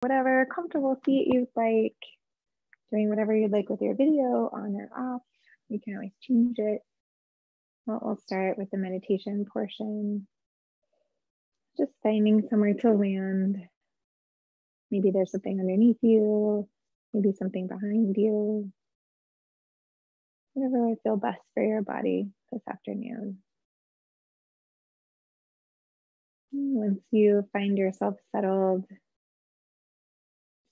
whatever comfortable seat you'd like, doing whatever you'd like with your video on or off. You can always change it. Well, we'll start with the meditation portion. Just finding somewhere to land. Maybe there's something underneath you, maybe something behind you. Whatever would feel best for your body this afternoon. Once you find yourself settled,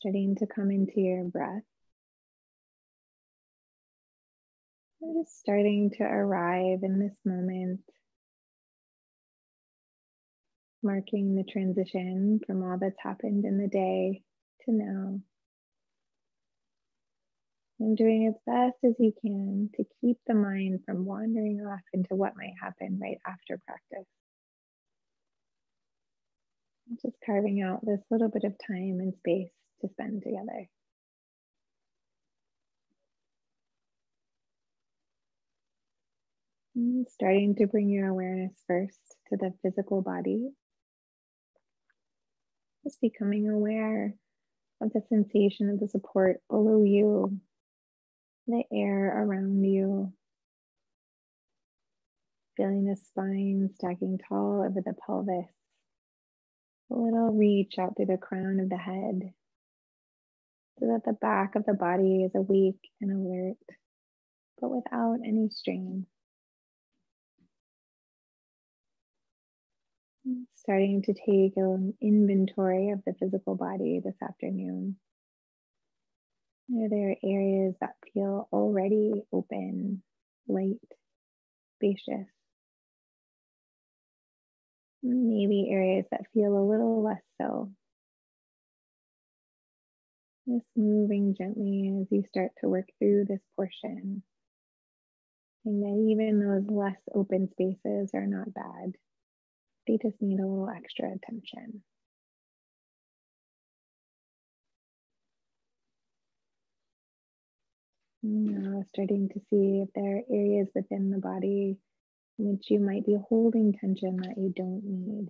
starting to come into your breath, and just starting to arrive in this moment, marking the transition from all that's happened in the day to now. And doing as best as you can to keep the mind from wandering off into what might happen right after practice. Just carving out this little bit of time and space to spend together. And starting to bring your awareness first to the physical body. Just becoming aware of the sensation of the support below you, the air around you. Feeling the spine stacking tall over the pelvis. A little reach out through the crown of the head so that the back of the body is awake and alert, but without any strain. Starting to take an inventory of the physical body this afternoon. Are there areas that feel already open, light, spacious? Maybe areas that feel a little less so. Just moving gently as you start to work through this portion. And that even those less open spaces are not bad. They just need a little extra attention. Now starting to see if there are areas within the body in which you might be holding tension that you don't need.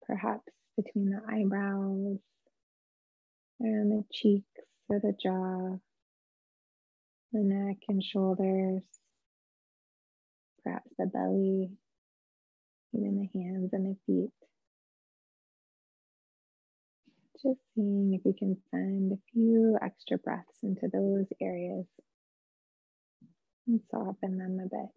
Perhaps between the eyebrows, around the cheeks or the jaw, the neck and shoulders, perhaps the belly, even the hands and the feet. Just seeing if you can send a few extra breaths into those areas and soften them a bit.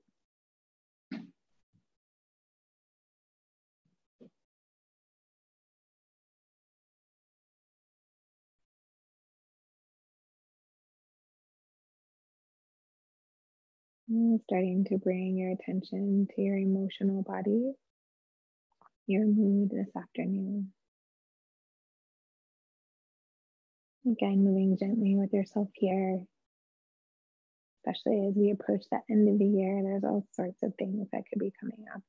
And starting to bring your attention to your emotional body, your mood this afternoon. Again, moving gently with yourself here, especially as we approach the end of the year. There's all sorts of things that could be coming up.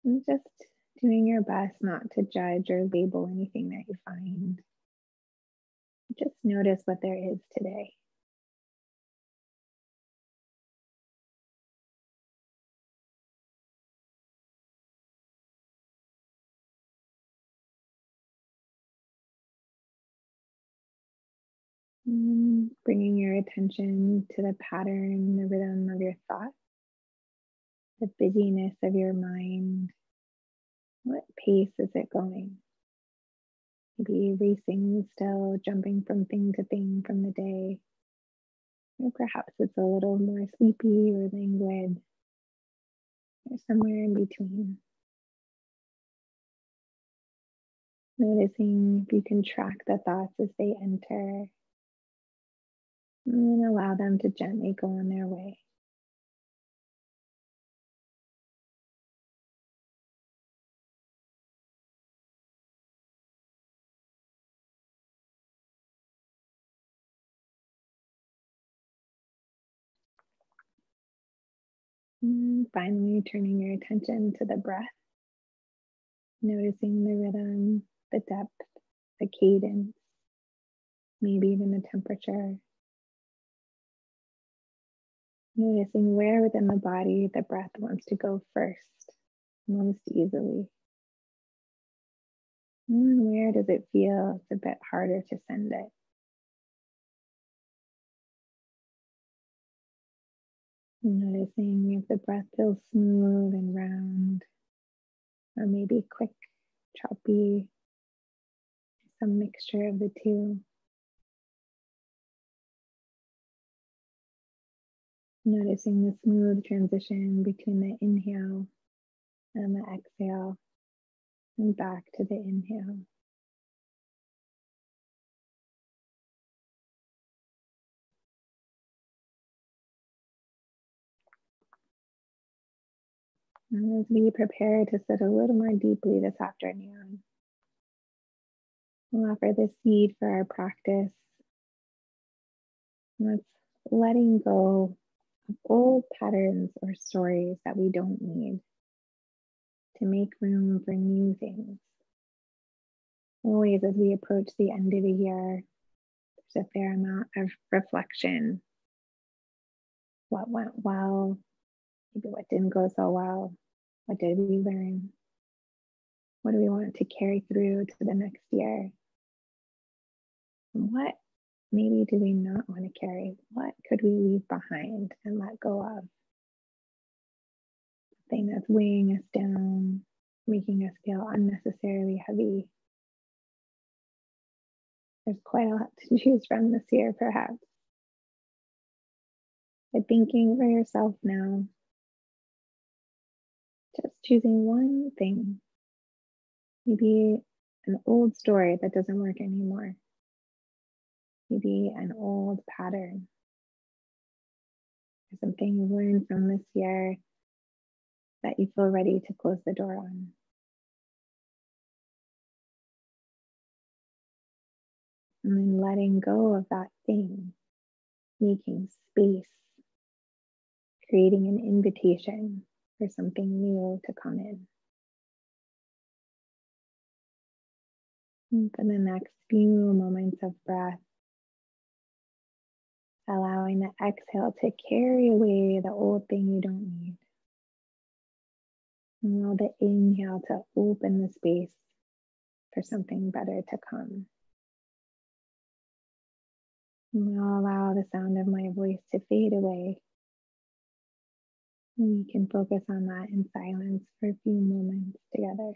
And just doing your best not to judge or label anything that you find. Just notice what there is today. Bringing your attention to the pattern, the rhythm of your thoughts, the busyness of your mind. What pace is it going? Maybe racing still, jumping from thing to thing from the day. Or perhaps it's a little more sleepy or languid, or somewhere in between. Noticing if you can track the thoughts as they enter, and then allow them to gently go on their way. And finally, turning your attention to the breath, noticing the rhythm, the depth, the cadence, maybe even the temperature. Noticing where within the body the breath wants to go first, most easily. Where does it feel it's a bit harder to send it? Noticing if the breath feels smooth and round, or maybe quick, choppy, some mixture of the two. Noticing the smooth transition between the inhale and the exhale, and back to the inhale. And as we prepare to sit a little more deeply this afternoon, we'll offer the seed for our practice. That's letting go of old patterns or stories that we don't need to make room for new things. Always, as we approach the end of the year, there's a fair amount of reflection. What went well, maybe what didn't go so well. What did we learn? What do we want to carry through to the next year? And what maybe do we not want to carry? What could we leave behind and let go of? Thing that's weighing us down, making us feel unnecessarily heavy. There's quite a lot to choose from this year, perhaps. But thinking for yourself now, just choosing one thing, maybe an old story that doesn't work anymore, maybe an old pattern, or something you learned from this year that you feel ready to close the door on. And then letting go of that thing, making space, creating an invitation for something new to come in. And for the next few moments of breath, allowing the exhale to carry away the old thing you don't need. And allow the inhale to open the space for something better to come. And I'll allow the sound of my voice to fade away. And we can focus on that in silence for a few moments together.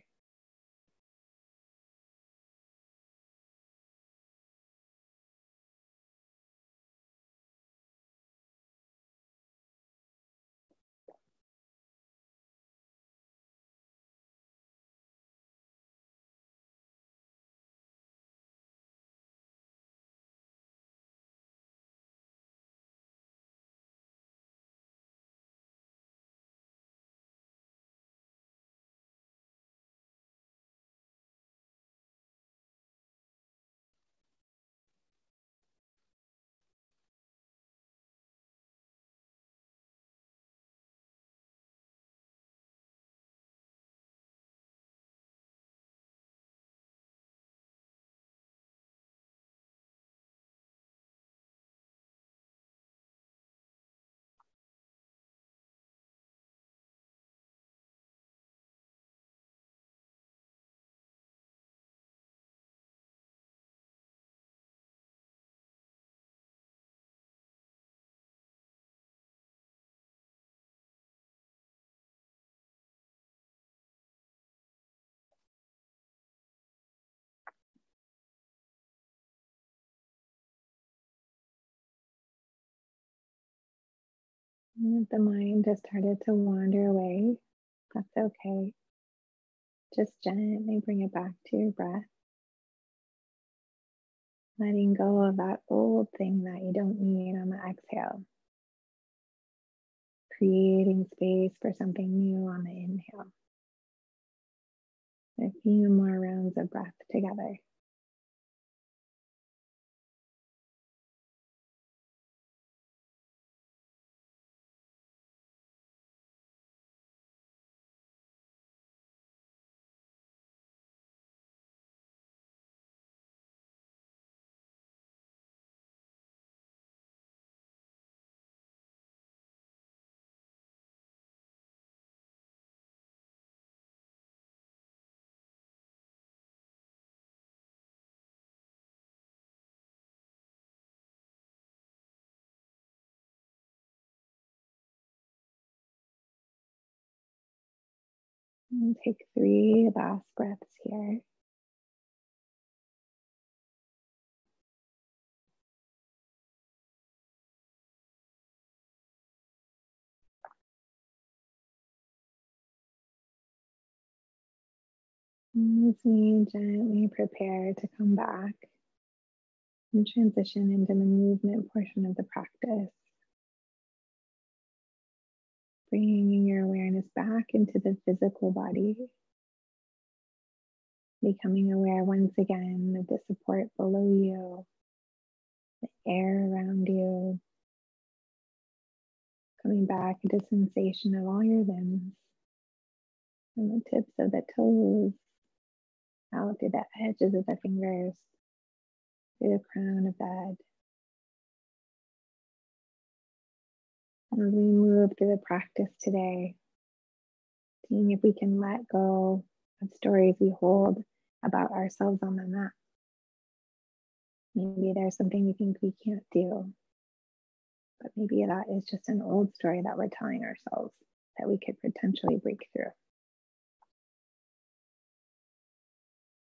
And if the mind has started to wander away, that's okay. Just gently bring it back to your breath, letting go of that old thing that you don't need on the exhale, creating space for something new on the inhale. A few more rounds of breath together. And take 3 last breaths here. As we gently prepare to come back and transition into the movement portion of the practice, bringing your awareness back into the physical body, becoming aware once again of the support below you, the air around you, coming back into sensation of all your limbs, from the tips of the toes, out through the edges of the fingers, through the crown of the head. As we move through the practice today, seeing if we can let go of stories we hold about ourselves on the mat. Maybe there's something we think we can't do, but maybe that is just an old story that we're telling ourselves that we could potentially break through.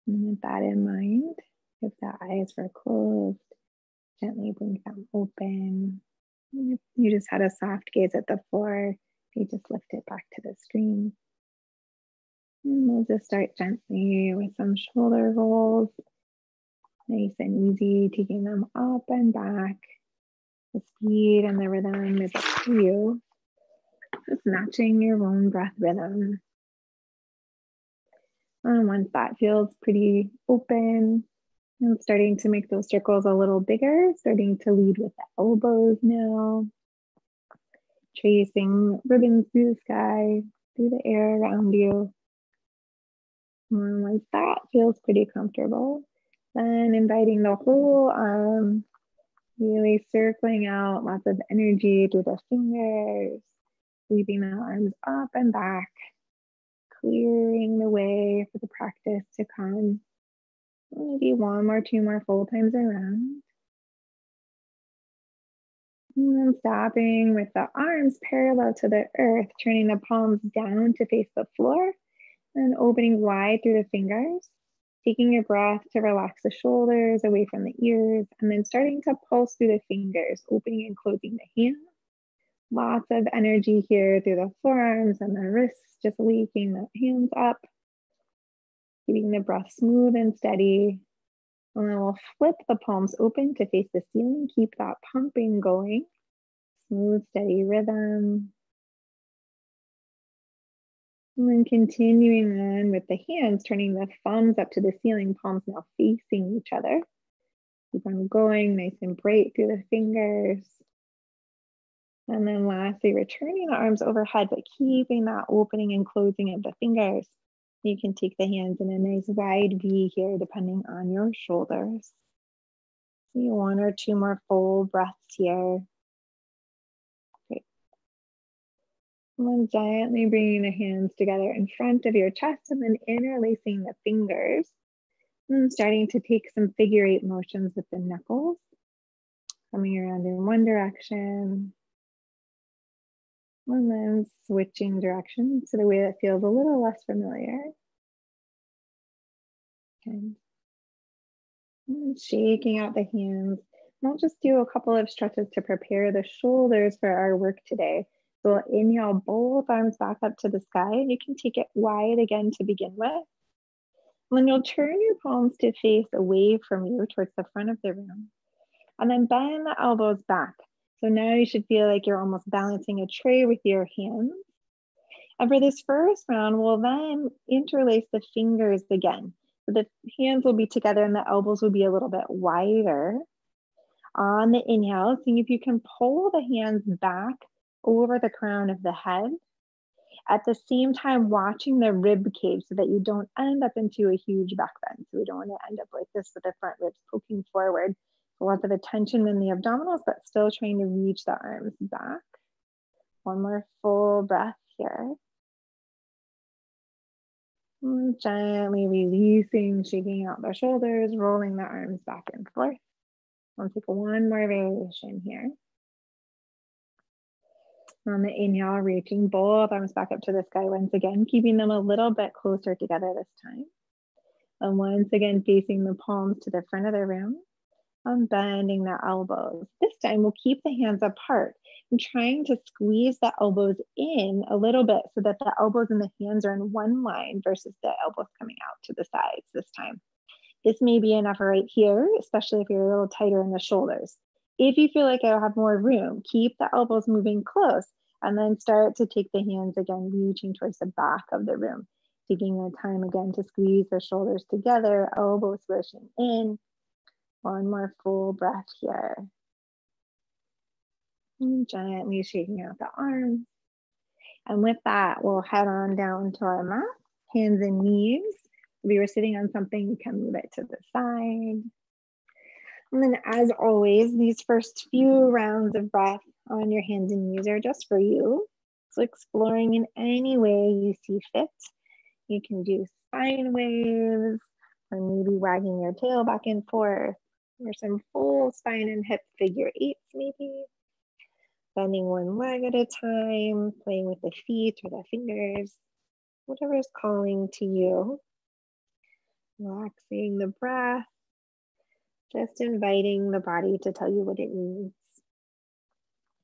And with that in mind, if the eyes were closed, gently blink them open. If you just had a soft gaze at the floor, you just lift it back to the screen. And we'll just start gently with some shoulder rolls. Nice and easy, taking them up and back. The speed and the rhythm is up to you. Just matching your own breath rhythm. And once that feels pretty open, I'm starting to make those circles a little bigger, starting to lead with the elbows now. Tracing ribbons through the sky, through the air around you. And once that feels pretty comfortable, then inviting the whole arm, really circling out lots of energy through the fingers, sweeping the arms up and back, clearing the way for the practice to come. Maybe 1 or 2 more full times around. And then stopping with the arms parallel to the earth, turning the palms down to face the floor and opening wide through the fingers. Taking a breath to relax the shoulders away from the ears, and then starting to pulse through the fingers, opening and closing the hands. Lots of energy here through the forearms and the wrists, just waking the hands up. Keeping the breath smooth and steady. And then we'll flip the palms open to face the ceiling. Keep that pumping going. Smooth, steady rhythm. And then continuing on with the hands, turning the thumbs up to the ceiling, palms now facing each other. Keep on going, nice and bright through the fingers. And then lastly, returning the arms overhead, but keeping that opening and closing of the fingers. You can take the hands in a nice wide V here, depending on your shoulders. See 1 or 2 more full breaths here. Great. And then gently bringing the hands together in front of your chest and then interlacing the fingers. And starting to take some figure 8 motions with the knuckles. Coming around in one direction. And then switching directions to the way that feels a little less familiar. And shaking out the hands. And I'll just do a couple of stretches to prepare the shoulders for our work today. So we'll inhale both arms back up to the sky, and you can take it wide again to begin with. And then you'll turn your palms to face away from you towards the front of the room. And then bend the elbows back. So now you should feel like you're almost balancing a tray with your hands. And for this first round, we'll then interlace the fingers again. So the hands will be together and the elbows will be a little bit wider. On the inhale, seeing if you can pull the hands back over the crown of the head. At the same time, watching the rib cage so that you don't end up into a huge back bend. So we don't want to end up like this with the front ribs poking forward. Lots of attention in the abdominals, but still trying to reach the arms back. 1 more full breath here. And gently releasing, shaking out the shoulders, rolling the arms back and forth. I'll take 1 more variation here. On the inhale, reaching both arms back up to the sky once again, keeping them a little bit closer together this time. And once again, facing the palms to the front of the room. And bending the elbows. This time we'll keep the hands apart and trying to squeeze the elbows in a little bit so that the elbows and the hands are in one line versus the elbows coming out to the sides this time. This may be enough right here, especially if you're a little tighter in the shoulders. If you feel like I'll have more room, keep the elbows moving close and then start to take the hands again, reaching towards the back of the room. Taking the time again to squeeze the shoulders together, elbows pushing in. One more full breath here. And gently shaking out the arms. And with that, we'll head on down to our mat, hands and knees. If you were sitting on something, you can move it to the side. And then as always, these first few rounds of breath on your hands and knees are just for you. So exploring in any way you see fit. You can do spine waves, or maybe wagging your tail back and forth, or some full spine and hip figure eights maybe. Bending one leg at a time, playing with the feet or the fingers, whatever is calling to you. Relaxing the breath, just inviting the body to tell you what it needs.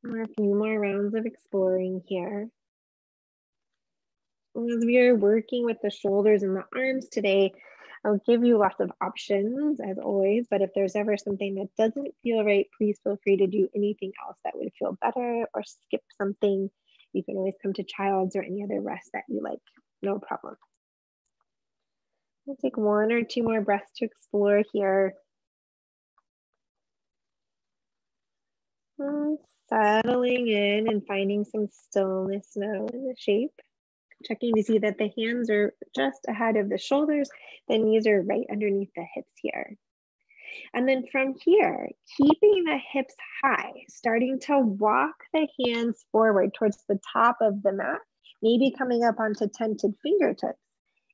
A few more rounds of exploring here. As we are working with the shoulders and the arms today, I'll give you lots of options as always, but if there's ever something that doesn't feel right, please feel free to do anything else that would feel better or skip something. You can always come to child's or any other rest that you like, no problem. We'll take one or two more breaths to explore here. Settling in and finding some stillness now in the shape. Checking to see that the hands are just ahead of the shoulders, the knees are right underneath the hips here. And then from here, keeping the hips high, starting to walk the hands forward towards the top of the mat, maybe coming up onto tented fingertips.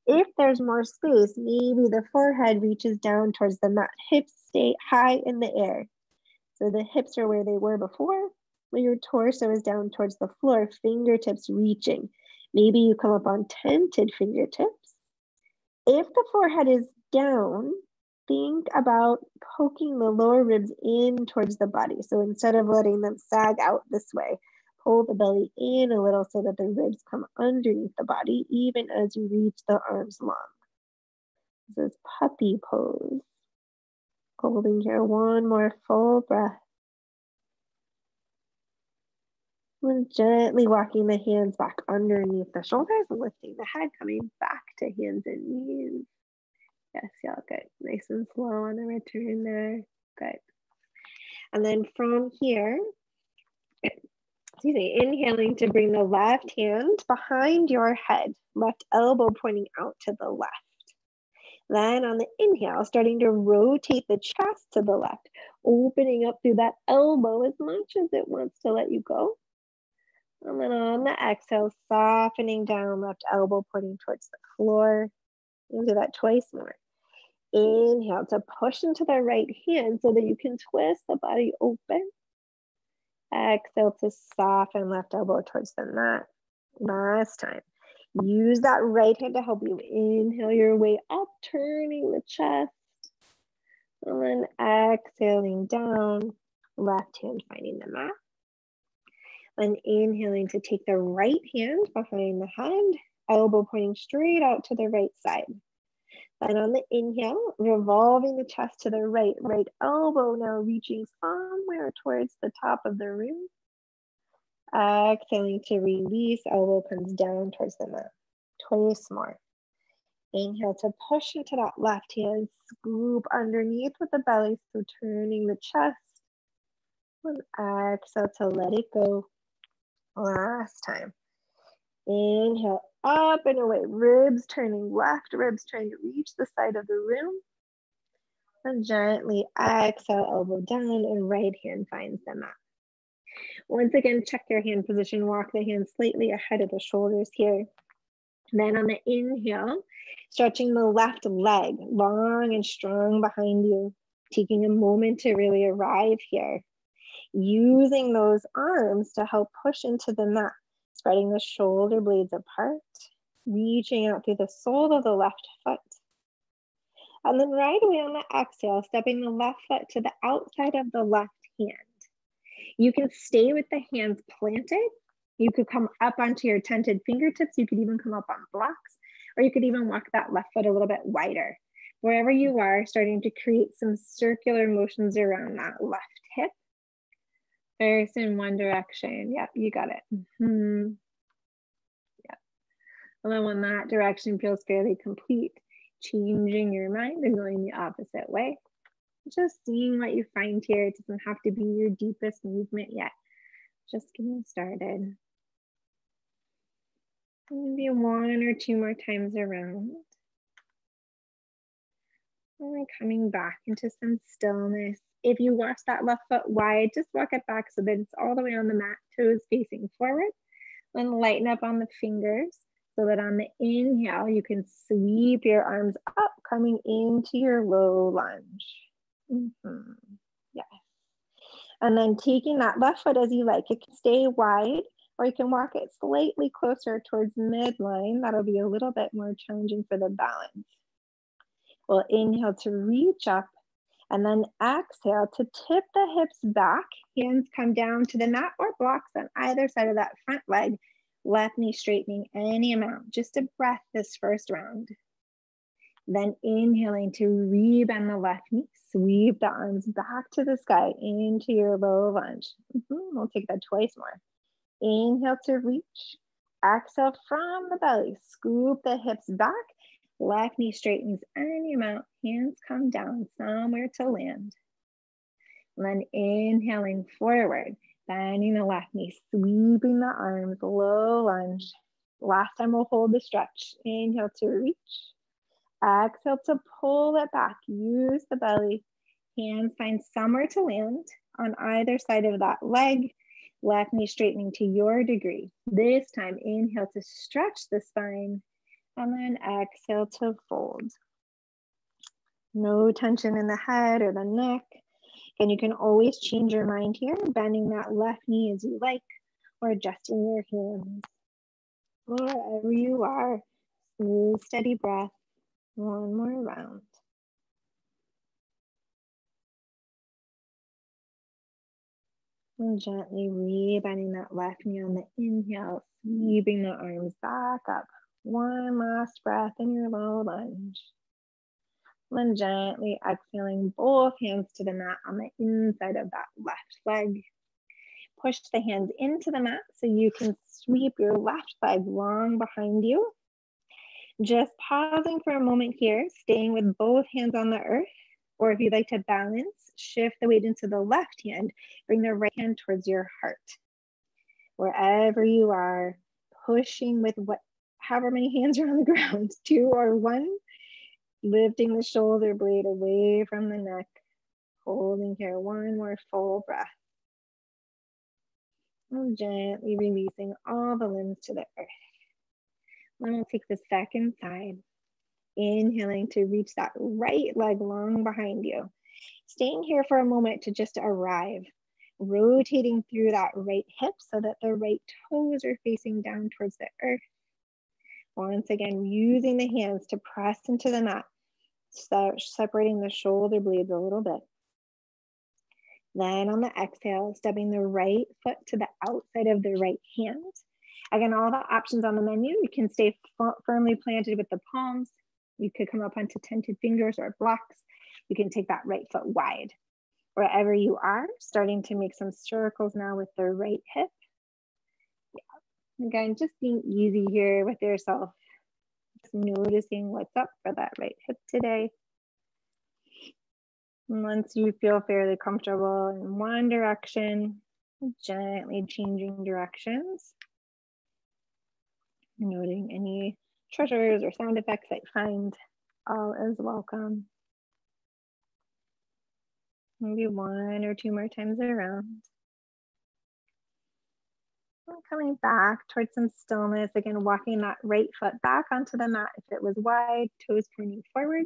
If there's more space, maybe the forehead reaches down towards the mat, hips stay high in the air. So the hips are where they were before, but your torso is down towards the floor, fingertips reaching. Maybe you come up on tented fingertips. If the forehead is down, think about poking the lower ribs in towards the body. So instead of letting them sag out this way, pull the belly in a little so that the ribs come underneath the body, even as you reach the arms long. This is puppy pose. Holding here, one more full breath. And gently walking the hands back underneath the shoulders and lifting the head, coming back to hands and knees. Yes, yeah, good. Nice and slow on the return there. Good. And then from here, inhaling to bring the left hand behind your head, left elbow pointing out to the left. Then on the inhale, starting to rotate the chest to the left, opening up through that elbow as much as it wants to let you go. And then on the exhale, softening down, left elbow pointing towards the floor. We'll do that twice more. Inhale to push into the right hand so that you can twist the body open. Exhale to soften left elbow towards the mat. Last time. Use that right hand to help you inhale your way up, turning the chest. And then exhaling down, left hand finding the mat. And inhaling to take the right hand behind the head, elbow pointing straight out to the right side. Then on the inhale, revolving the chest to the right, right elbow now reaching somewhere towards the top of the room. Exhaling to release, elbow comes down towards the mat. Twice more. Inhale to push into that left hand, scoop underneath with the belly, so turning the chest. And exhale to let it go. Last time. Inhale up and away, ribs turning left, ribs trying to reach the side of the room. And gently exhale, elbow down, and right hand finds the mat. Once again, check your hand position, walk the hands slightly ahead of the shoulders here. Then on the inhale, stretching the left leg long and strong behind you, taking a moment to really arrive here. using those arms to help push into the mat, spreading the shoulder blades apart, reaching out through the sole of the left foot. And then right away on the exhale, stepping the left foot to the outside of the left hand. You can stay with the hands planted. You could come up onto your tented fingertips. You could even come up on blocks, or you could even walk that left foot a little bit wider. Wherever you are, starting to create some circular motions around that left hip. First in one direction. Yep, you got it. Yep. And then when that direction feels fairly complete, changing your mind and going the opposite way. Just seeing what you find here. It doesn't have to be your deepest movement yet. Just getting started. Maybe one or two more times around. And then coming back into some stillness. If you walk that left foot wide, just walk it back so that it's all the way on the mat, toes facing forward. Then lighten up on the fingers so that on the inhale, you can sweep your arms up, coming into your low lunge. Yes. And then taking that left foot as you like. It can stay wide, or you can walk it slightly closer towards midline. That'll be a little bit more challenging for the balance. We'll inhale to reach up, and then exhale to tip the hips back. Hands come down to the mat or blocks on either side of that front leg. Left knee straightening any amount. Just a breath this first round. Then inhaling to rebend the left knee. Sweep the arms back to the sky into your low lunge. We'll take that twice more. Inhale to reach. Exhale from the belly. Scoop the hips back. Left knee straightens any amount. Hands come down somewhere to land. And then inhaling forward. Bending the left knee. Sweeping the arms. Low lunge. Last time we'll hold the stretch. Inhale to reach. Exhale to pull it back. Use the belly. Hands find somewhere to land on either side of that leg. Left knee straightening to your degree. This time, inhale to stretch the spine. And then exhale to fold. No tension in the head or the neck. And you can always change your mind here, bending that left knee as you like, or adjusting your hands. Wherever you are, smooth, steady breath. One more round. And gently rebending that left knee on the inhale, sweeping the arms back up. One last breath in your low lunge. Then gently exhaling both hands to the mat on the inside of that left leg. Push the hands into the mat so you can sweep your left leg long behind you. Just pausing for a moment here, staying with both hands on the earth, or if you'd like to balance, shift the weight into the left hand, bring the right hand towards your heart. Wherever you are, pushing with however many hands are on the ground, 2 or 1, lifting the shoulder blade away from the neck, holding here, one more full breath. And gently releasing all the limbs to the earth. Then we'll take the second side. Inhaling to reach that right leg long behind you. Staying here for a moment to just arrive. Rotating through that right hip so that the right toes are facing down towards the earth. Once again, using the hands to press into the mat. Start separating the shoulder blades a little bit. Then on the exhale, stepping the right foot to the outside of the right hand. Again, all the options on the menu. You can stay firmly planted with the palms. You could come up onto tented fingers or blocks. You can take that right foot wide. Wherever you are, starting to make some circles now with the right hip. Yeah. Again, just being easy here with yourself. Just noticing what's up for that right hip today. And once you feel fairly comfortable in one direction, gently changing directions. Noting any treasures or sound effects that you find, all is welcome. Maybe 1 or 2 more times around. And coming back towards some stillness, again, walking that right foot back onto the mat if it was wide, toes pointing forward.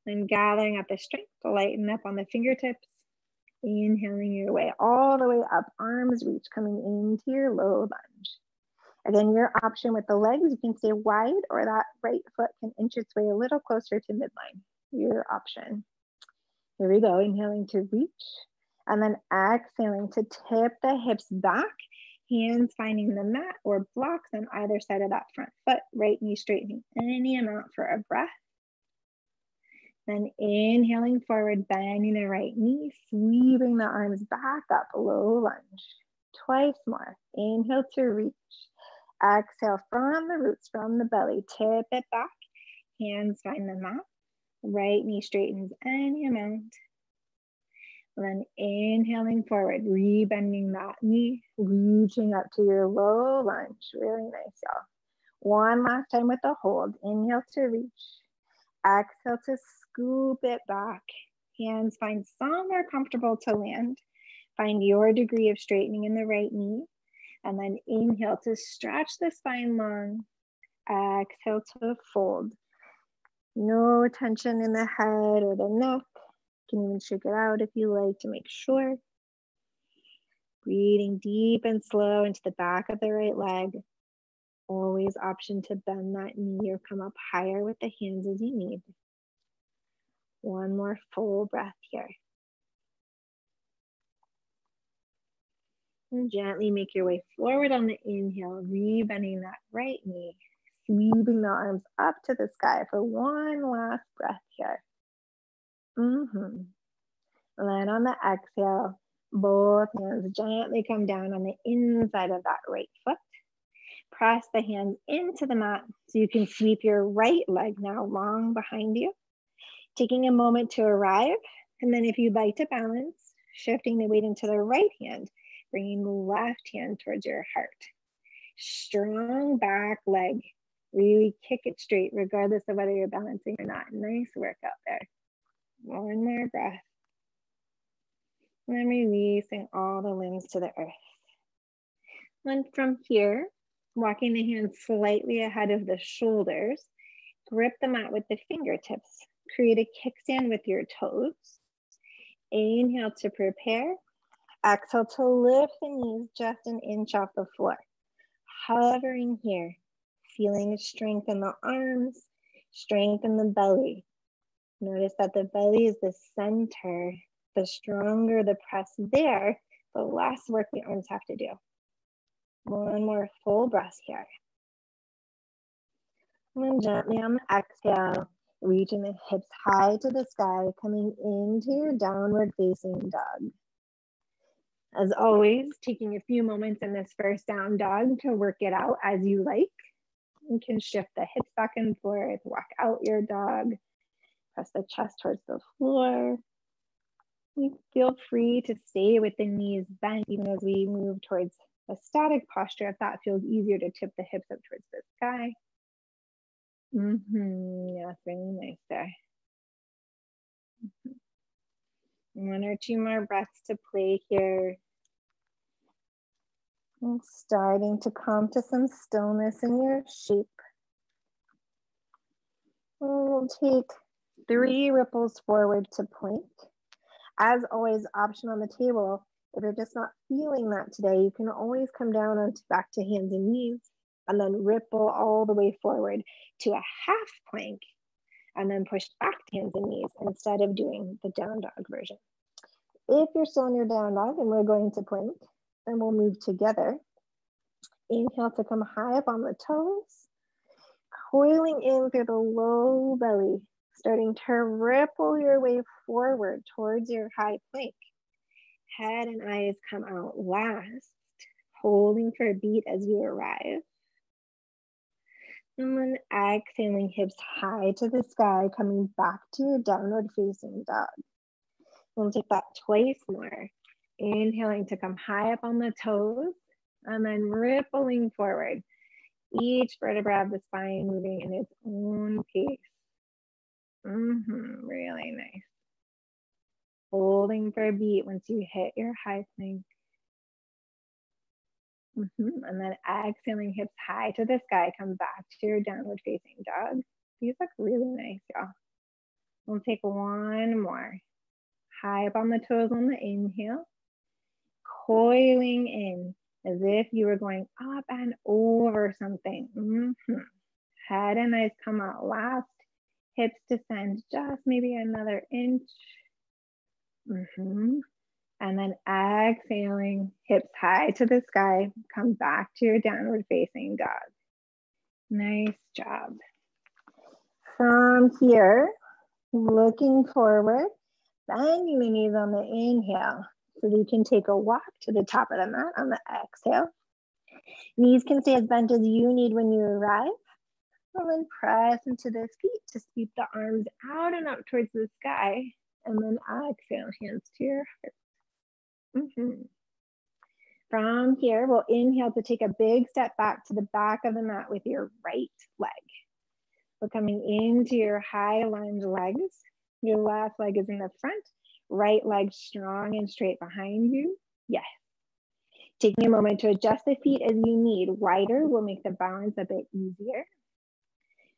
Then gathering up the strength to lighten up on the fingertips. Inhaling your way all the way up, arms reach, coming into your low lunge. Again, your option with the legs, you can stay wide or that right foot can inch its way a little closer to midline. Your option. Here we go, inhaling to reach, and then exhaling to tip the hips back, hands finding the mat or blocks on either side of that front foot, right knee straightening any amount for a breath. Then inhaling forward, bending the right knee, sweeping the arms back up, low lunge. Twice more, inhale to reach. Exhale from the roots, from the belly, tip it back, hands find the mat. Right knee straightens any amount. Then inhaling forward, rebending that knee, reaching up to your low lunge. Really nice, y'all. One last time with the hold. Inhale to reach. Exhale to scoop it back. Hands find somewhere comfortable to land. Find your degree of straightening in the right knee. And then inhale to stretch the spine long. Exhale to fold. No tension in the head or the neck. You can even shake it out if you like to make sure. Breathing deep and slow into the back of the right leg. Always option to bend that knee or come up higher with the hands as you need. One more full breath here. And gently make your way forward on the inhale, rebending that right knee, sweeping the arms up to the sky for one last breath here. And then on the exhale, both hands gently come down on the inside of that right foot. Press the hands into the mat so you can sweep your right leg now long behind you. Taking a moment to arrive, and then if you'd like to balance, shifting the weight into the right hand, bringing the left hand towards your heart. Strong back leg. Really kick it straight, regardless of whether you're balancing or not. Nice work out there. One more breath. And then releasing all the limbs to the earth. And from here, walking the hands slightly ahead of the shoulders, grip the mat with the fingertips. Create a kickstand with your toes. Inhale to prepare. Exhale to lift the knees just an inch off the floor. Hovering here, feeling strength in the arms, strength in the belly. Notice that the belly is the center. The stronger the press there, the less work the arms have to do. One more full breath here. And then gently on the exhale, reaching the hips high to the sky, coming into your downward facing dog. As always, taking a few moments in this first down dog to work it out as you like. You can shift the hips back and forth, walk out your dog, press the chest towards the floor. You feel free to stay with the knees bent even as we move towards a static posture if that feels easier to tip the hips up towards the sky. Yeah, it's really nice there. One or two more breaths to play here. And starting to come to some stillness in your shape. And we'll take 3 ripples forward to plank. As always, option on the table. If you're just not feeling that today, you can always come down onto back to hands and knees and then ripple all the way forward to a half plank and then push back to hands and knees instead of doing the down dog version. If you're still in your down dog and we're going to plank, then we'll move together. Inhale to come high up on the toes, coiling in through the low belly, starting to ripple your way forward towards your high plank. Head and eyes come out last, holding for a beat as you arrive. And then exhaling, hips high to the sky, coming back to your downward facing dog. We'll take that twice more. Inhaling to come high up on the toes, and then rippling forward. Each vertebra of the spine moving in its own pace. Really nice. Holding for a beat once you hit your high plank. And then exhaling, hips high to the sky, come back to your downward facing dog. These look really nice, y'all. We'll take one more. high up on the toes on the inhale, coiling in as if you were going up and over something. Head and eyes come out last. Hips descend just maybe another inch. And then exhaling, hips high to the sky. Come back to your downward facing dog. Nice job. From here, looking forward, bending the knees on the inhale so that you can take a walk to the top of the mat on the exhale. Knees can stay as bent as you need when you arrive. And then press into the feet to sweep the arms out and up towards the sky. And then exhale, hands to your heart. From here, we'll inhale to take a big step back to the back of the mat with your right leg. We're coming into your high lunge legs. Your left leg is in the front, right leg strong and straight behind you. Yes. Taking a moment to adjust the feet as you need. Wider will make the balance a bit easier.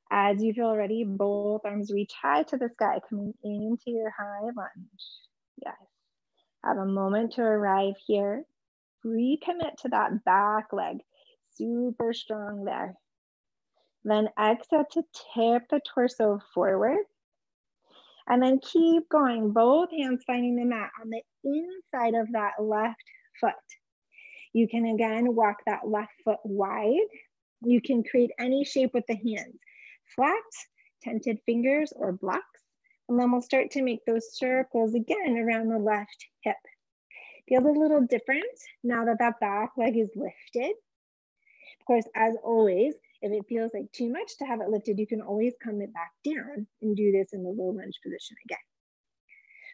As you feel ready, both arms reach high to the sky, coming into your high lunge. Yes. Have a moment to arrive here. Recommit to that back leg. Super strong there. Then exhale to tip the torso forward. And then keep going. Both hands finding the mat on the inside of that left foot. You can again walk that left foot wide. You can create any shape with the hands. Flat, tented fingers, or blocks. And then we'll start to make those circles again around the left hip. Feels a little different now that that back leg is lifted. Of course, as always, if it feels like too much to have it lifted, you can always come it back down and do this in the low lunge position again.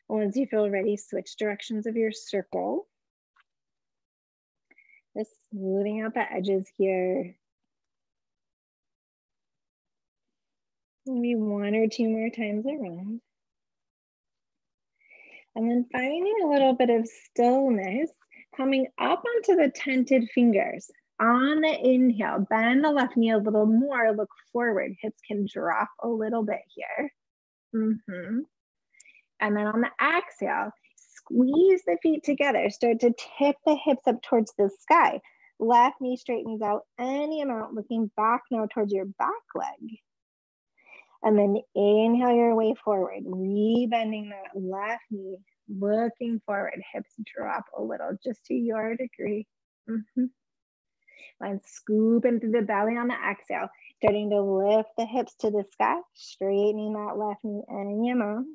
Once you feel ready, switch directions of your circle. Just smoothing out the edges here. Maybe one or two more times around. And then finding a little bit of stillness, coming up onto the tented fingers. On the inhale, bend the left knee a little more, look forward. Hips can drop a little bit here. And then on the exhale, squeeze the feet together. Start to tip the hips up towards the sky. Left knee straightens out any amount, looking back now towards your back leg. And then inhale your way forward, rebending that left knee, looking forward. Hips drop a little, just to your degree. And scoop into the belly on the exhale, starting to lift the hips to the sky, straightening that left knee any amount.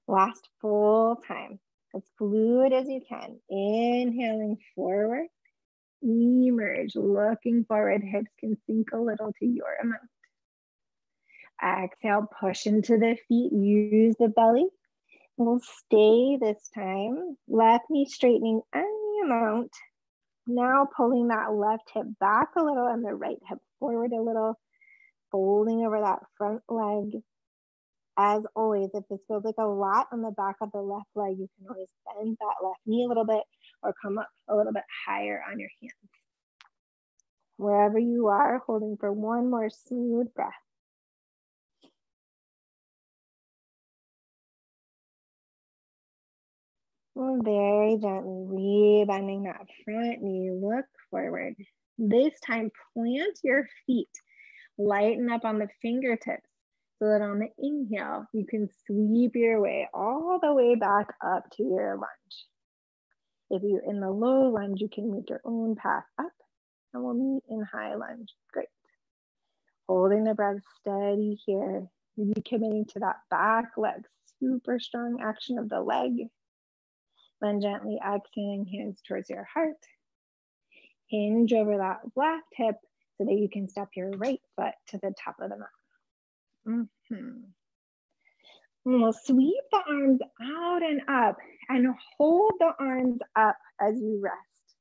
Last full time, as fluid as you can. Inhaling forward, emerge, looking forward. Hips can sink a little to your amount. Exhale, push into the feet, use the belly. We'll stay this time. Left knee straightening any amount. Now pulling that left hip back a little and the right hip forward a little. Folding over that front leg. As always, if this feels like a lot on the back of the left leg, you can always bend that left knee a little bit or come up a little bit higher on your hands. Wherever you are, holding for one more smooth breath. And very gently rebending that front knee, look forward. This time, plant your feet. Lighten up on the fingertips so that on the inhale, you can sweep your way all the way back up to your lunge. If you're in the low lunge, you can make your own path up and we'll meet in high lunge. Great. Holding the breath steady here. Recommitting to that back leg, super strong action of the leg. Then gently exhaling, hands towards your heart. Hinge over that left hip so that you can step your right foot to the top of the mat. And we'll sweep the arms out and up and hold the arms up as you rest.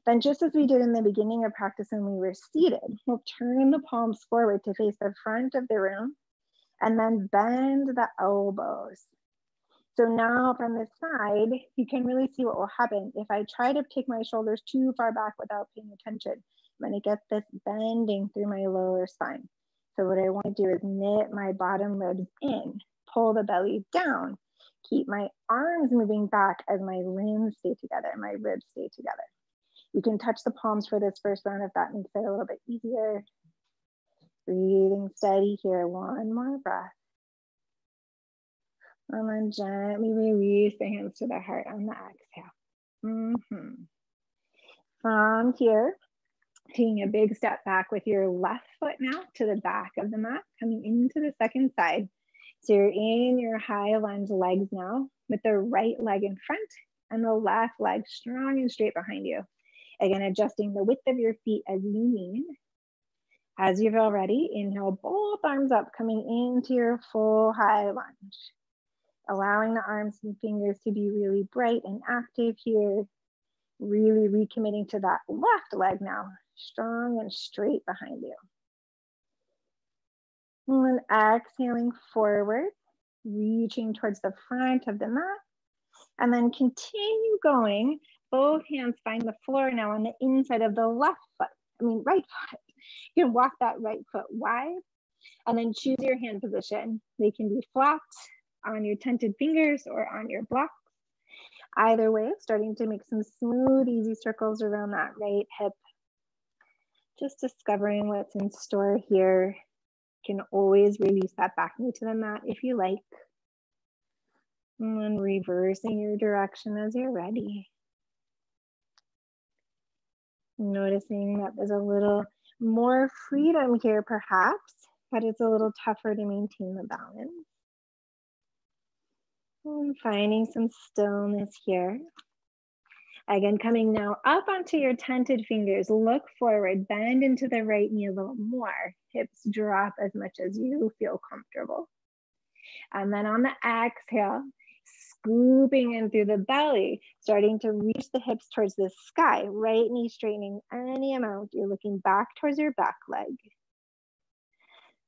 Then just as we did in the beginning of practice when we were seated, we'll turn the palms forward to face the front of the room and then bend the elbows. So now from the side, you can really see what will happen. If I try to take my shoulders too far back without paying attention, I'm going to get this bending through my lower spine. So what I want to do is knit my bottom ribs in, pull the belly down. Keep my arms moving back as my limbs stay together, my ribs stay together. You can touch the palms for this first round if that makes it a little bit easier. Breathing steady here, one more breath. And then gently release the hands to the heart on the exhale. From here, taking a big step back with your left foot now to the back of the mat, coming into the second side. So you're in your high lunge legs now with the right leg in front and the left leg strong and straight behind you. Again, adjusting the width of your feet as you lean. As you feel ready, inhale, both arms up, coming into your full high lunge. Allowing the arms and fingers to be really bright and active here. Really recommitting to that left leg now, strong and straight behind you. And then exhaling forward, reaching towards the front of the mat. And then continue going. Both hands find the floor now on the inside of the right foot. You can walk that right foot wide and then choose your hand position. They can be flat on your tented fingers or on your blocks. Either way, starting to make some smooth, easy circles around that right hip. Just discovering what's in store here. You can always release that back knee to the mat if you like. And then reversing your direction as you're ready. Noticing that there's a little more freedom here perhaps, but it's a little tougher to maintain the balance. And finding some stillness here. Again, coming now up onto your tented fingers, look forward, bend into the right knee a little more. Hips drop as much as you feel comfortable. And then on the exhale, scooping in through the belly, starting to reach the hips towards the sky, right knee straightening any amount. You're looking back towards your back leg.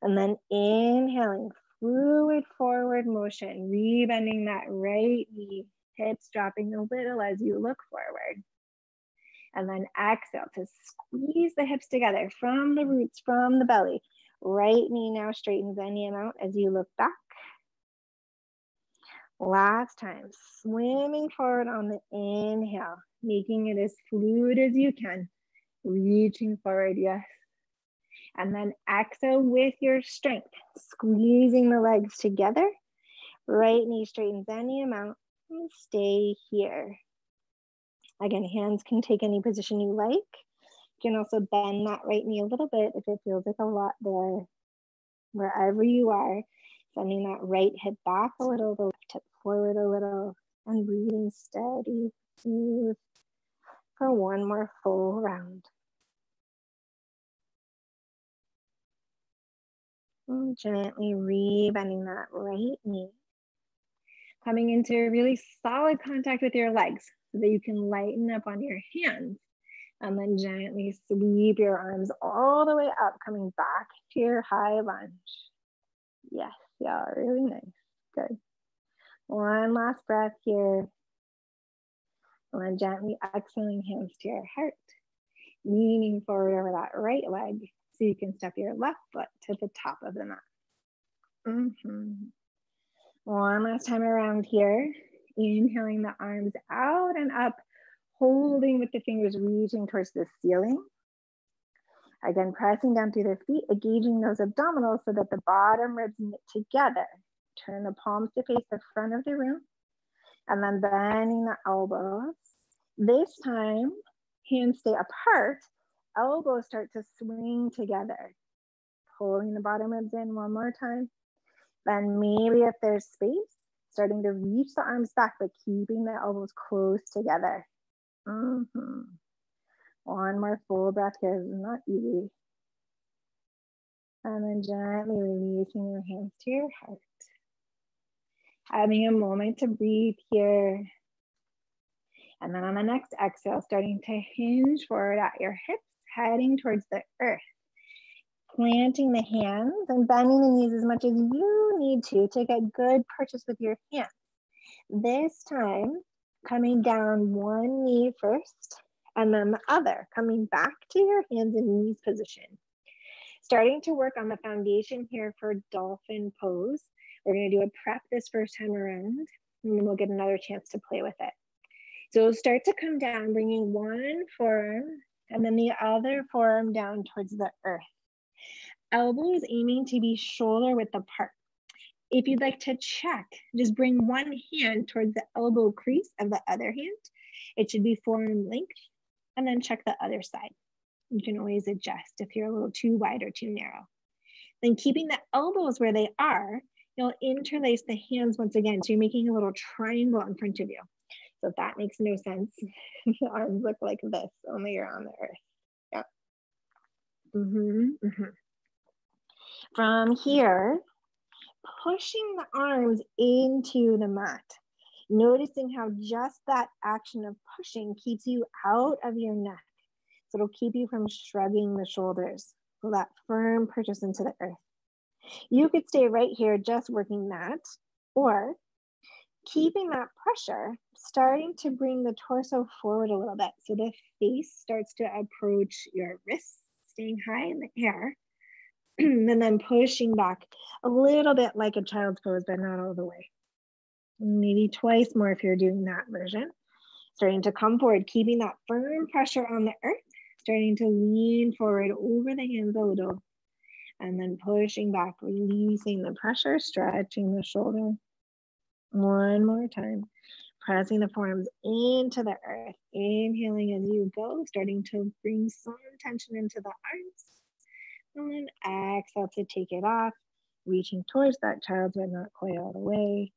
And then inhaling, fluid forward motion, rebending that right knee, hips dropping a little as you look forward. And then exhale to squeeze the hips together from the roots, from the belly. Right knee now straightens any amount as you look back. Last time, swimming forward on the inhale, making it as fluid as you can, reaching forward, yes. And then exhale with your strength, squeezing the legs together. Right knee straightens any amount and stay here. Again, hands can take any position you like. You can also bend that right knee a little bit if it feels like a lot there. Wherever you are, sending that right hip back a little, the left hip forward a little, and breathing steady, smooth for one more full round. And gently rebending that right knee. Coming into really solid contact with your legs so that you can lighten up on your hands. And then gently sweep your arms all the way up, coming back to your high lunge. Yes, yeah, really nice. Good. One last breath here. And then gently exhaling, hands to your heart. Leaning forward over that right leg so you can step your left foot to the top of the mat. One last time around here. Inhaling the arms out and up, holding with the fingers reaching towards the ceiling. Again, pressing down through the feet, engaging those abdominals so that the bottom ribs knit together. Turn the palms to face the front of the room. And then bending the elbows. This time, hands stay apart. Elbows start to swing together. Pulling the bottom ribs in one more time. Then maybe if there's space, starting to reach the arms back, but keeping the elbows close together. One more full breath here, not easy. And then gently releasing your hands to your heart. Having a moment to breathe here. And then on the next exhale, starting to hinge forward at your hips, heading towards the earth. Planting the hands and bending the knees as much as you need to get good purchase with your hands. This time, coming down one knee first, and then the other, coming back to your hands and knees position. Starting to work on the foundation here for dolphin pose, We're going to do a prep this first time around, and then we'll get another chance to play with it. So start to come down, bringing one forearm and then the other forearm down towards the earth. Elbows aiming to be shoulder width apart. If you'd like to check, just bring one hand towards the elbow crease of the other hand. It should be forearm length, and then check the other side. You can always adjust if you're a little too wide or too narrow. Then keeping the elbows where they are, you'll interlace the hands once again. So you're making a little triangle in front of you. So if that makes no sense, the arms look like this, only you're on the earth. Yeah. From here, pushing the arms into the mat. Noticing how just that action of pushing keeps you out of your neck. So it'll keep you from shrugging the shoulders. So that firm purchase into the earth. You could stay right here just working that, or keeping that pressure, starting to bring the torso forward a little bit. So the face starts to approach your wrists, staying high in the air, and then pushing back a little bit like a child's pose, but not all the way. Maybe twice more if you're doing that version. Starting to come forward, keeping that firm pressure on the earth, starting to lean forward over the hands a little, and then pushing back, releasing the pressure, stretching the shoulder. One more time, pressing the forearms into the earth, inhaling as you go, starting to bring some tension into the arms, and then exhale to take it off, reaching towards that child's but not quite all the way.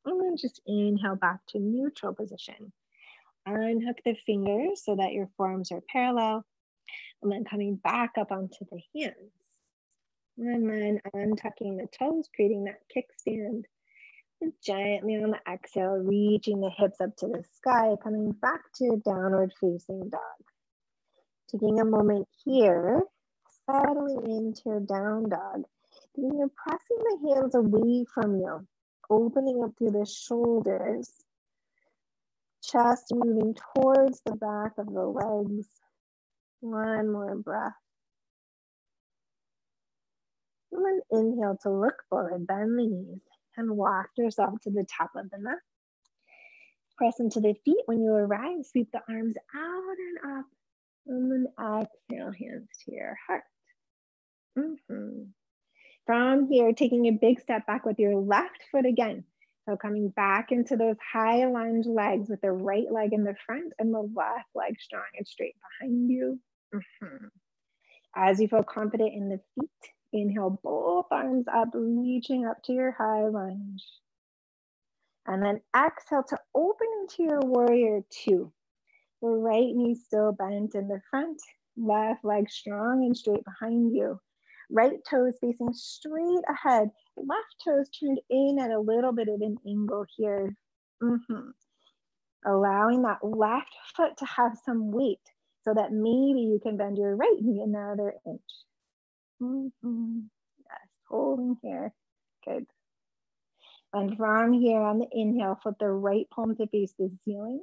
And then just inhale back to neutral position. Unhook the fingers so that your forearms are parallel, and then coming back up onto the hands. And then untucking the toes, creating that kickstand. And gently on the exhale, reaching the hips up to the sky, coming back to downward facing dog. Taking a moment here, settling into your down dog. Then you're pressing the hands away from you, opening up through the shoulders, chest moving towards the back of the legs. One more breath. And then inhale to look forward, bend the knees, and walk yourself to the top of the mat. Press into the feet. When you arrive, sweep the arms out and up. And then exhale, hands to your heart. From here, taking a big step back with your left foot again. So coming back into those high lunge legs with the right leg in the front and the left leg strong and straight behind you. As you feel confident in the feet, inhale both arms up, reaching up to your high lunge. And then exhale to open into your warrior two. The right knee still bent in the front, left leg strong and straight behind you. Right toes facing straight ahead, left toes turned in at a little bit of an angle here. Allowing that left foot to have some weight so that maybe you can bend your right knee another inch. Yes, holding here. Good. And from here on the inhale, flip the right palm to face the ceiling.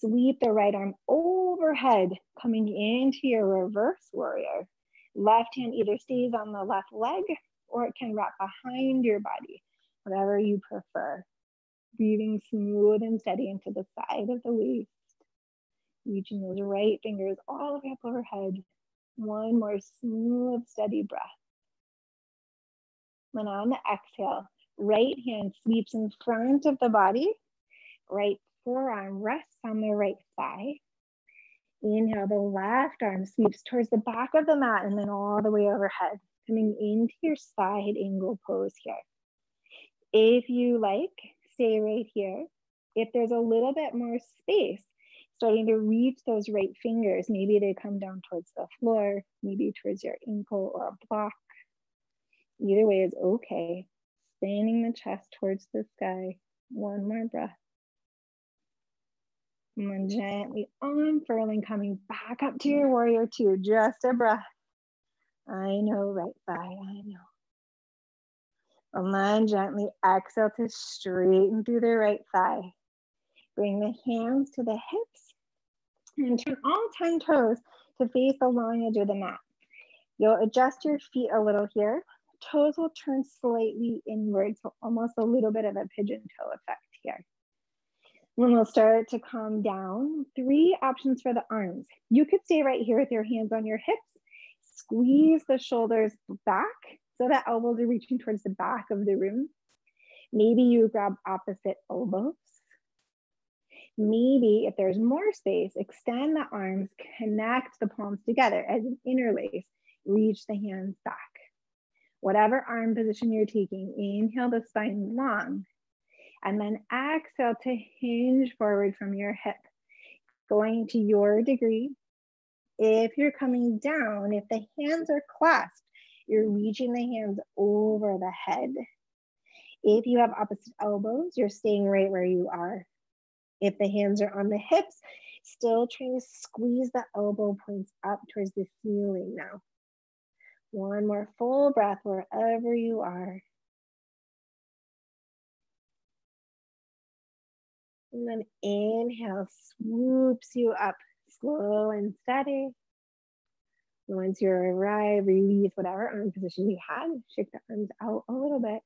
Sweep the right arm overhead, coming into your reverse warrior. Left hand either stays on the left leg or it can wrap behind your body, whatever you prefer. Breathing smooth and steady into the side of the waist. Reaching those right fingers all the way up overhead. One more smooth, steady breath. And on the exhale, right hand sweeps in front of the body. Right forearm rests on the right thigh. Inhale, the left arm sweeps towards the back of the mat and then all the way overhead, coming into your side angle pose here. If you like, stay right here. If there's a little bit more space, starting to reach those right fingers, maybe they come down towards the floor, maybe towards your ankle or a block. Either way is okay. Spinning the chest towards the sky. One more breath. And then gently unfurling, coming back up to your warrior two. Just a breath. I know, right thigh, I know. And then gently exhale to straighten through the right thigh. Bring the hands to the hips and turn all 10 toes to face the long edge of the mat. You'll adjust your feet a little here toes will turn slightly inward, so almost a little bit of a pigeon toe effect here. Then we'll start to calm down. 3 options for the arms. You could stay right here with your hands on your hips. Squeeze the shoulders back so that elbows are reaching towards the back of the room. Maybe you grab opposite elbows. Maybe if there's more space, extend the arms, connect the palms together as an interlace, reach the hands back. Whatever arm position you're taking, inhale the spine long, and then exhale to hinge forward from your hip, going to your degree. If you're coming down, if the hands are clasped, you're reaching the hands over the head. If you have opposite elbows, you're staying right where you are. If the hands are on the hips, still trying to squeeze the elbow points up towards the ceiling now. One more full breath wherever you are. And then inhale, swoops you up, slow and steady. Once you arrive, release whatever arm position you had. Shake the arms out a little bit.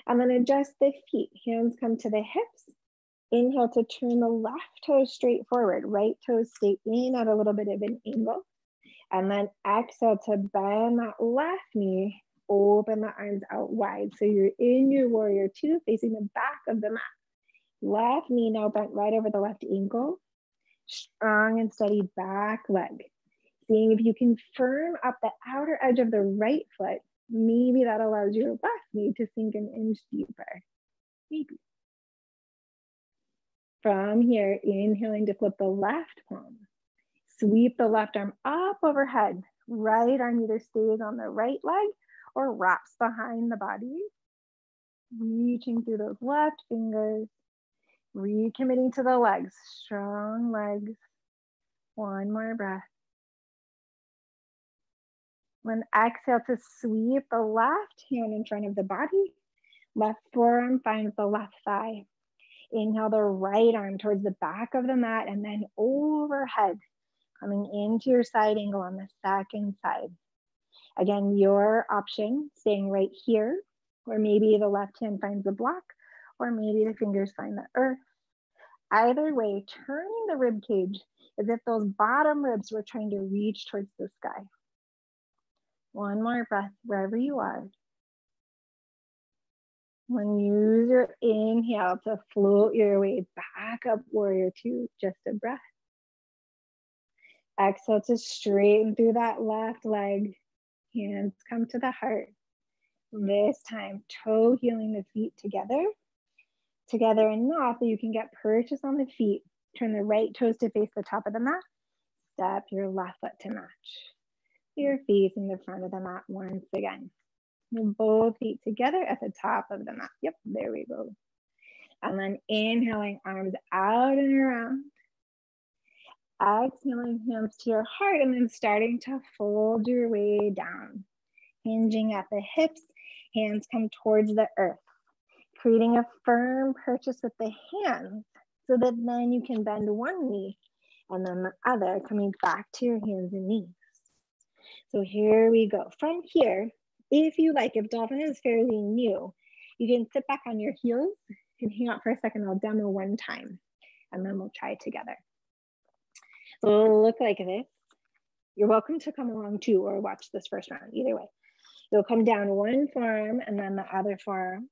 And then adjust the feet. Hands come to the hips. Inhale to turn the left toe straight forward. Right toes stay in at a little bit of an angle. And then exhale to bend that left knee. Open the arms out wide. So you're in your warrior two, facing the back of the mat. Left knee now bent right over the left ankle. Strong and steady back leg. Seeing if you can firm up the outer edge of the right foot. Maybe that allows your left knee to sink an inch deeper. Maybe. From here, inhaling to flip the left palm. Sweep the left arm up overhead. Right arm either stays on the right leg or wraps behind the body. Reaching through those left fingers. Recommitting to the legs. Strong legs. One more breath. Then exhale to sweep the left hand in front of the body. Left forearm finds the left thigh. Inhale the right arm towards the back of the mat and then overhead, coming into your side angle on the second side. Again, your option, staying right here, or maybe the left hand finds the block, or maybe the fingers find the earth. Either way, turning the rib cage as if those bottom ribs were trying to reach towards the sky. One more breath wherever you are. Then use your inhale to float your way back up, warrior two, just a breath. Exhale to straighten through that left leg. Hands come to the heart. This time, toe healing the feet together. Together enough that you can get purchase on the feet. Turn the right toes to face the top of the mat. Step your left foot to match. You're facing the front of the mat once again. Move both feet together at the top of the mat. Yep, there we go. And then inhaling, arms out and around. Exhaling, hands to your heart, and then starting to fold your way down. Hinging at the hips, hands come towards the earth. Creating a firm purchase with the hands so that then you can bend one knee and then the other, coming back to your hands and knees. So here we go. From here, if you like, if dolphin is fairly new, you can sit back on your heels and hang out for a second. I'll demo one time and then we'll try together. So it'll look like this. You're welcome to come along too or watch this first round, either way. You'll come down one forearm and then the other forearm.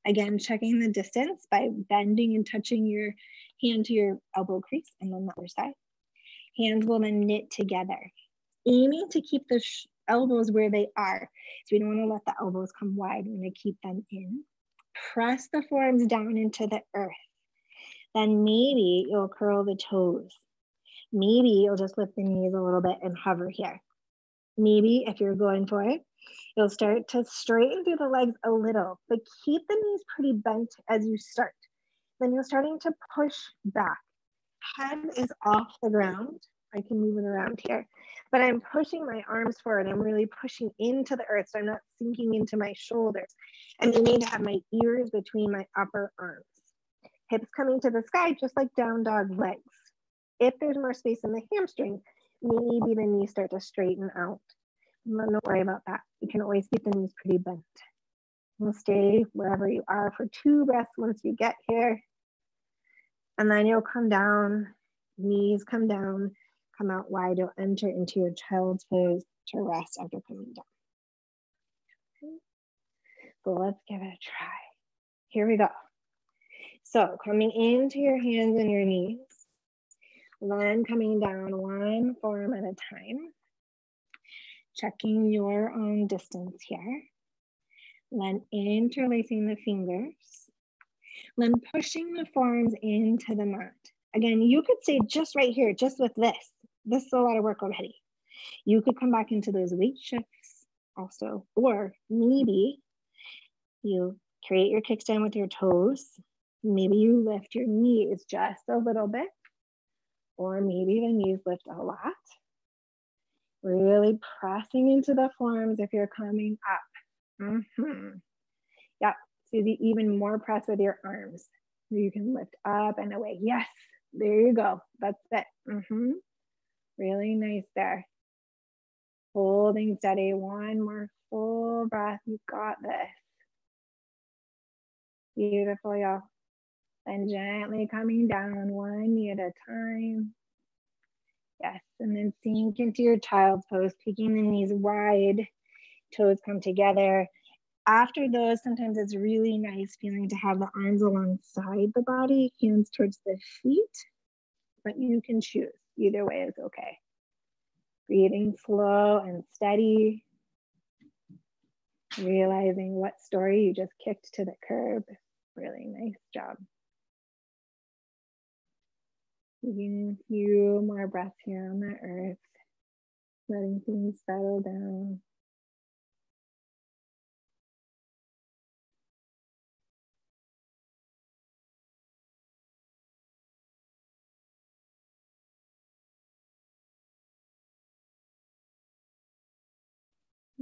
Again, checking the distance by bending and touching your hand to your elbow crease and then the other side. Hands will then knit together. Aiming to keep the elbows where they are. So we don't want to let the elbows come wide. We want to keep them in. Press the forearms down into the earth. Then maybe you'll curl the toes. Maybe you'll just lift the knees a little bit and hover here. Maybe if you're going for it, you'll start to straighten through the legs a little, but keep the knees pretty bent as you start. Then you're starting to push back. Head is off the ground. I can move it around here, but I'm pushing my arms forward. I'm really pushing into the earth, so I'm not sinking into my shoulders. I'm aiming to have my ears between my upper arms. Hips coming to the sky, just like down dog legs. If there's more space in the hamstring, maybe the knees start to straighten out. Don't worry about that. You can always keep the knees pretty bent. You'll stay wherever you are for 2 breaths once you get here. And then you'll come down, knees come down, come out wide. You'll enter into your child's pose to rest after coming down. So let's give it a try. Here we go. So coming into your hands and your knees, then coming down one form at a time, checking your own distance here, then interlacing the fingers, then pushing the forearms into the mat. Again, you could stay just right here, just with this. This is a lot of work already. You could come back into those weight shifts also, or maybe you create your kickstand with your toes. Maybe you lift your knees just a little bit, or maybe the knees lift a lot. Really pressing into the forearms if you're coming up. Yep, so even more press with your arms. You can lift up and away. Yes, there you go. That's it. Really nice there. Holding steady. One more full breath. You got this. Beautiful, y'all. And gently coming down one knee at a time. Yes, and then sink into your child's pose, taking the knees wide, toes come together. After those, sometimes it's really nice feeling to have the arms alongside the body, hands towards the feet, but you can choose. Either way is okay. Breathing slow and steady. Realizing what story you just kicked to the curb. Really nice job. Taking a few more breaths here on the earth. Letting things settle down.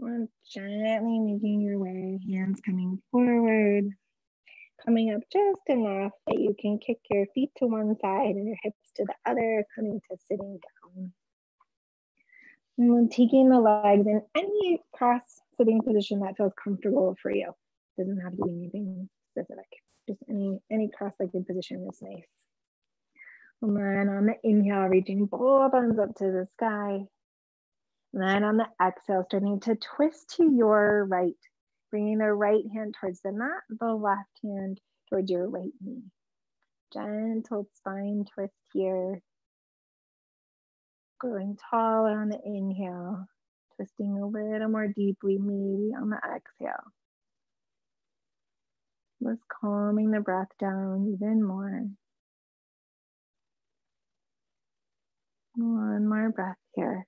And gently making your way, hands coming forward, coming up just enough that you can kick your feet to one side and your hips to the other, coming to sitting down. And then taking the legs in any cross sitting position that feels comfortable for you. Doesn't have to be anything specific. Just any cross-legged position is nice. And then on the inhale, reaching both arms up to the sky. And then on the exhale, starting to twist to your right, bringing the right hand towards the mat, the left hand towards your right knee. Gentle spine twist here. Growing taller on the inhale, twisting a little more deeply, maybe on the exhale. Just calming the breath down even more. One more breath here.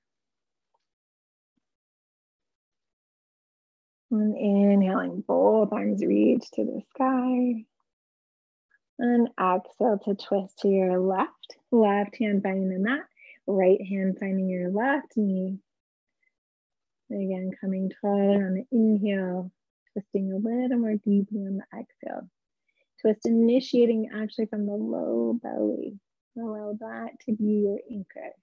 And inhaling, both arms reach to the sky. And exhale to twist to your left. Left hand finding the mat. Right hand finding your left knee. And again, coming taller on the inhale. Twisting a little more deeply on the exhale. Twist initiating actually from the low belly. Allow that to be your anchor.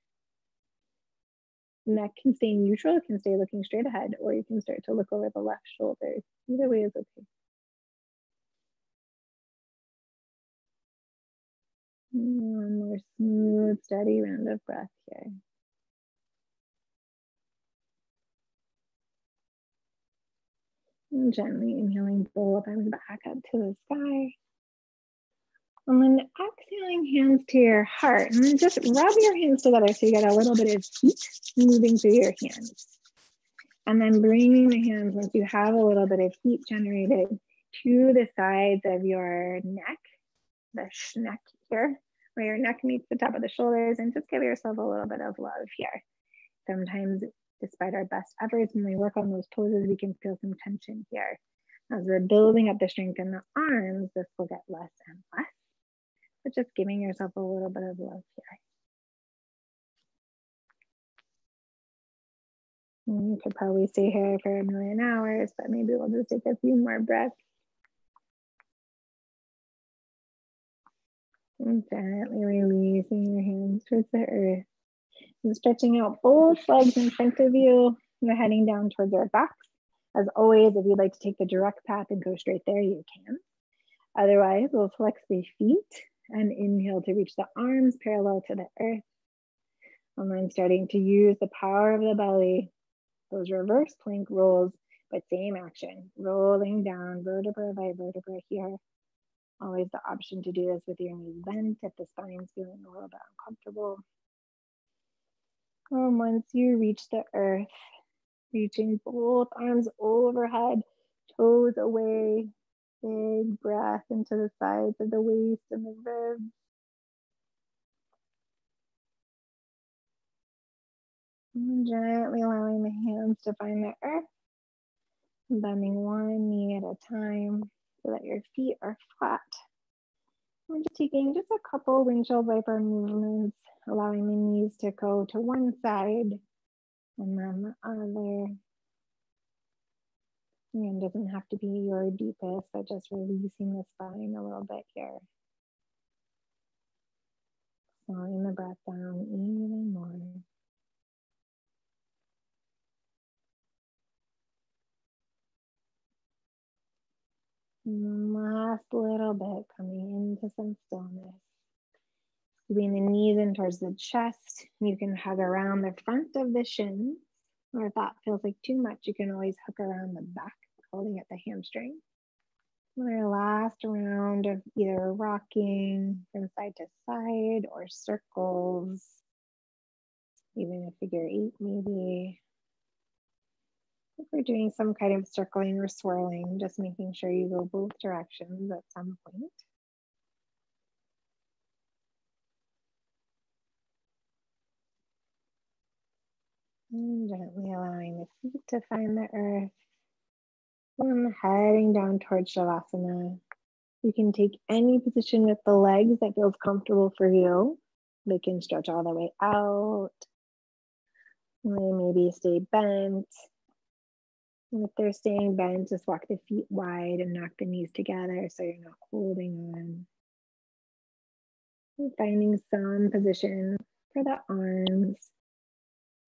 Neck can stay neutral, it can stay looking straight ahead, or you can start to look over the left shoulder. Either way is okay. One more smooth, steady round of breath here. And gently inhaling both arms back up to the sky. And then exhaling, hands to your heart. And then just rub your hands together so you get a little bit of heat moving through your hands. And then bringing the hands, once you have a little bit of heat generated, to the sides of your neck, the schneck here, where your neck meets the top of the shoulders, and just give yourself a little bit of love here. Sometimes, despite our best efforts, when we work on those poses, we can feel some tension here. As we're building up the strength in the arms, this will get less and less. But just giving yourself a little bit of love here. And you could probably stay here for a million hours, but maybe we'll just take a few more breaths. And gently releasing your hands towards the earth. And stretching out both legs in front of you. We're heading down towards our backs. As always, if you'd like to take the direct path and go straight there, you can. Otherwise, we'll flex the feet and inhale to reach the arms parallel to the earth. And then starting to use the power of the belly, those reverse plank rolls, but same action, rolling down vertebra by vertebra here. Always the option to do this with your knees bent if the spine's feeling a little bit uncomfortable. And once you reach the earth, reaching both arms overhead, toes away, big breath into the sides of the waist and the ribs. And gently allowing the hands to find the earth, bending one knee at a time so that your feet are flat. We're just taking just a couple windshield wiper movements, allowing the knees to go to one side and then the other. Again, doesn't have to be your deepest, but just releasing the spine a little bit here. Slowing the breath down even more. And last little bit, coming into some stillness. Squeezing the knees in towards the chest. You can hug around the front of the shins, or if that feels like too much, you can always hook around the back, holding at the hamstring. And our last round of either rocking from side to side or circles, even a figure eight maybe. If we're doing some kind of circling or swirling, just making sure you go both directions at some point. And gently allowing the feet to find the earth. And heading down towards Shavasana. You can take any position with the legs that feels comfortable for you. They can stretch all the way out. They maybe stay bent. And if they're staying bent, just walk the feet wide and knock the knees together so you're not holding on. And finding some position for the arms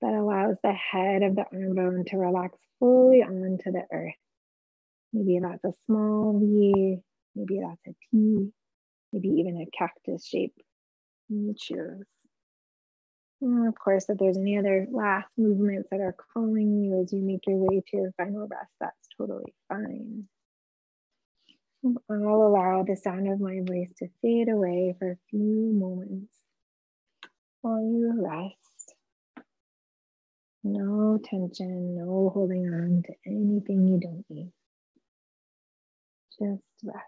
that allows the head of the arm bone to relax fully onto the earth. Maybe that's a small V, maybe that's a T, maybe even a cactus shape. You choose. And of course, if there's any other last movements that are calling you as you make your way to your final rest, that's totally fine. I'll allow the sound of my voice to fade away for a few moments while you rest. No tension, no holding on to anything you don't need. Just rest.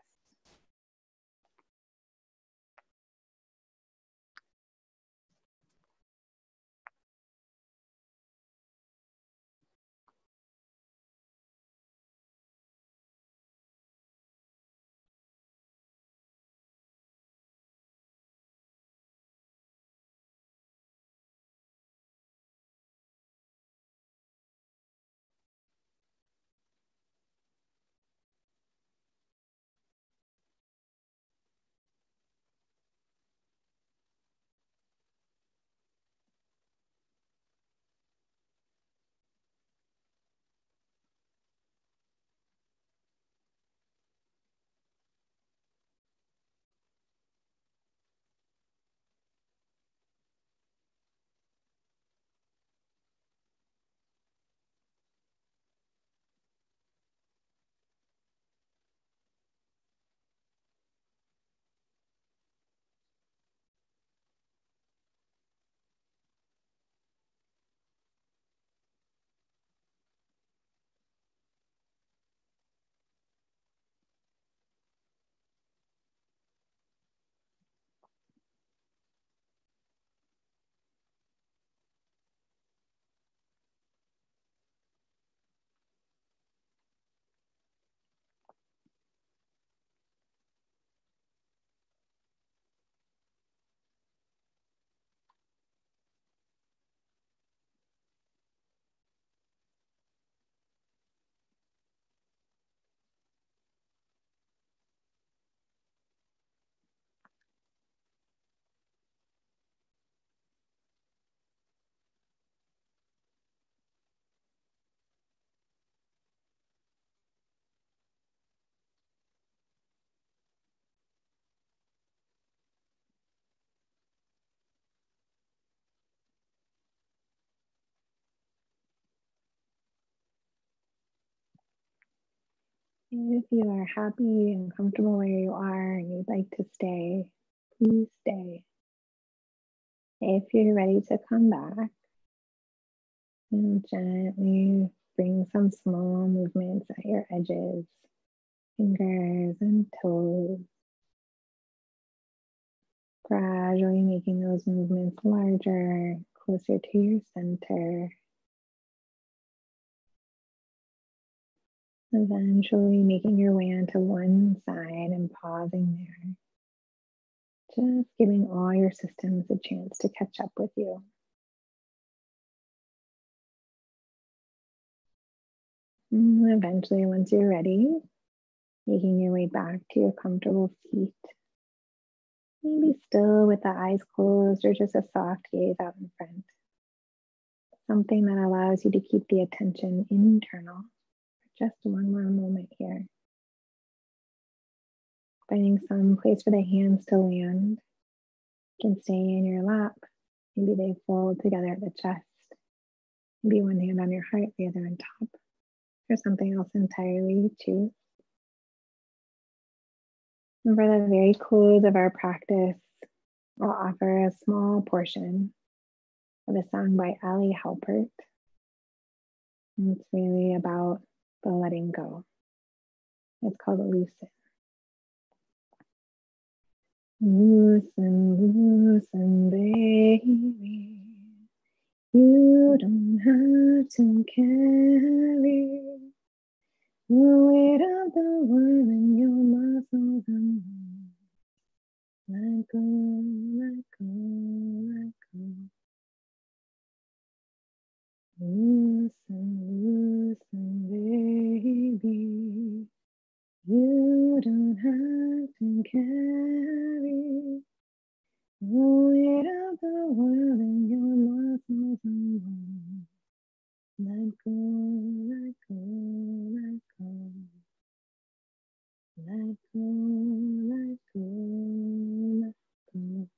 If you are happy and comfortable where you are and you'd like to stay, please stay. If you're ready to come back, and gently bring some small movements at your edges, fingers and toes. Gradually making those movements larger, closer to your center. Eventually making your way onto one side and pausing there. Just giving all your systems a chance to catch up with you. And eventually, once you're ready, making your way back to your comfortable seat. Maybe still with the eyes closed or just a soft gaze out in front. Something that allows you to keep the attention internal for just one more moment here. Finding some place for the hands to land. You can stay in your lap. Maybe they fold together at the chest. Maybe one hand on your heart, the other on top. Or something else entirely you choose. And for the very close of our practice, I'll offer a small portion of a song by Ali Halpert. And it's really about the letting go. It's called Loosen. Loosen, loosen, baby. You don't have to carry the weight of the world in your muscles and let go, let go, let go. Loosen, loosen, baby. You don't have to carry the weight of the world in your muscles alone. Let go, let go, let go. Let go, let go, let go.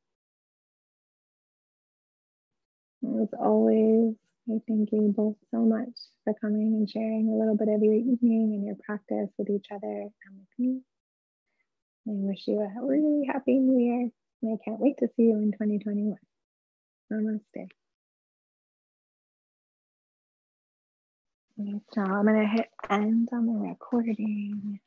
As always, I thank you both so much for coming and sharing a little bit of your evening and your practice with each other and with me. I wish you a really happy new year, and I can't wait to see you in 2021. Namaste. So I'm going to hit end on the recording.